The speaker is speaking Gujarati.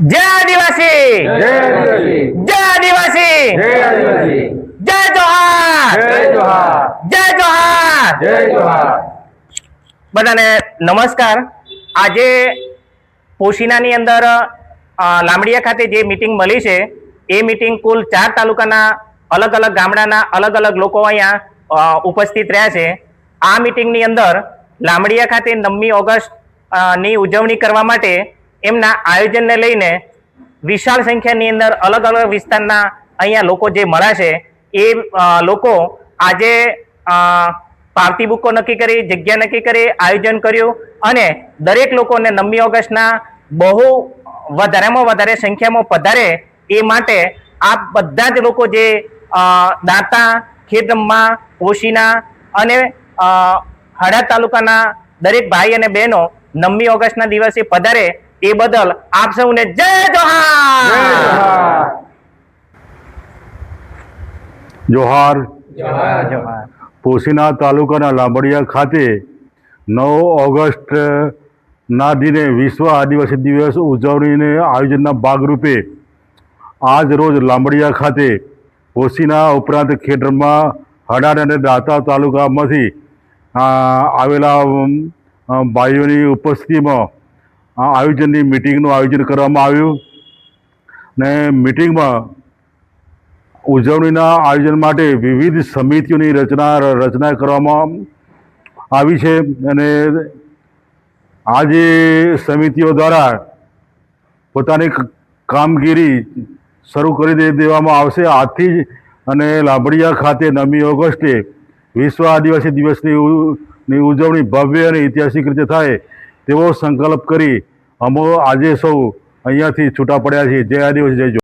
जय आदिवासी, जय आदिवासी, जय आदिवासी, जय आदिवासी, जय जोहार, जय जोहार, जय जोहार, जय जोहार। બધાને નમસ્કાર। આજે પોશીનાની અંદર લાંબડિયા ખાતે જે મીટિંગ મળી છે એ મીટિંગ કુલ 4 તાલુકાના અલગ અલગ ગામડાના અલગ અલગ લોકો અહીંયા ઉપસ્થિત રહ્યા છે। આ મીટિંગની અંદર લાંબડિયા ખાતે 9મી ઓગસ્ટ ની ઉજવણી કરવા માટે એમના આયોજનને લઈને વિશાળ સંખ્યાની અંદર અલગ અલગ વિસ્તારના અહીંયા લોકો જે મળ્યા છે એ લોકો આજે પાવતી બુકો નક્કી કરી, જગ્યા નક્કી કરી, આયોજન કર્યું અને દરેક લોકોને 9મી ઓગસ્ટના બહુ વધારેમાં વધારે સંખ્યામાં પધારે એ માટે આ બધા જ લોકો જે દાંતા, ખેડબ્રહ્મા, પોશીના અને હળવદ તાલુકાના દરેક ભાઈ અને બહેનો 9મી ઓગસ્ટના દિવસે પધારે એ બદલ આપ સૌને જય જોહાર। જોહાર। જોહાર। પોશીના તાલુકાના લાંબડિયા ખાતે 9 ઓગસ્ટના દિને વિશ્વ આદિવાસી દિવસ ઉજવણીને આયોજનના ભાગરૂપે આજ રોજ લાંબડિયા ખાતે પોશીના ઉપરાંત ખેડબ્રહ્મા, હળવદ અને દાંતા તાલુકામાંથી આવેલા ભાઈઓની ઉપસ્થિતિમાં આયોજનની મિટિંગનું આયોજન કરવામાં આવ્યું ને મિટિંગમાં ઉજવણીના આયોજન માટે વિવિધ સમિતિઓની રચના કરવામાં આવી છે અને આ જે સમિતિઓ દ્વારા પોતાની કામગીરી શરૂ કરી દેવામાં આવશે આજથી જ અને લાંબડિયા ખાતે 9મી ઓગસ્ટે વિશ્વ આદિવાસી દિવસની ઉજવણી ભવ્ય અને ઐતિહાસિક રીતે થાય તેવો સંકલ્પ કરી અમે આજે સૌ અહીંયાથી છૂટા પડ્યા છીએ। જય આદિવાસી, જય જોહાર।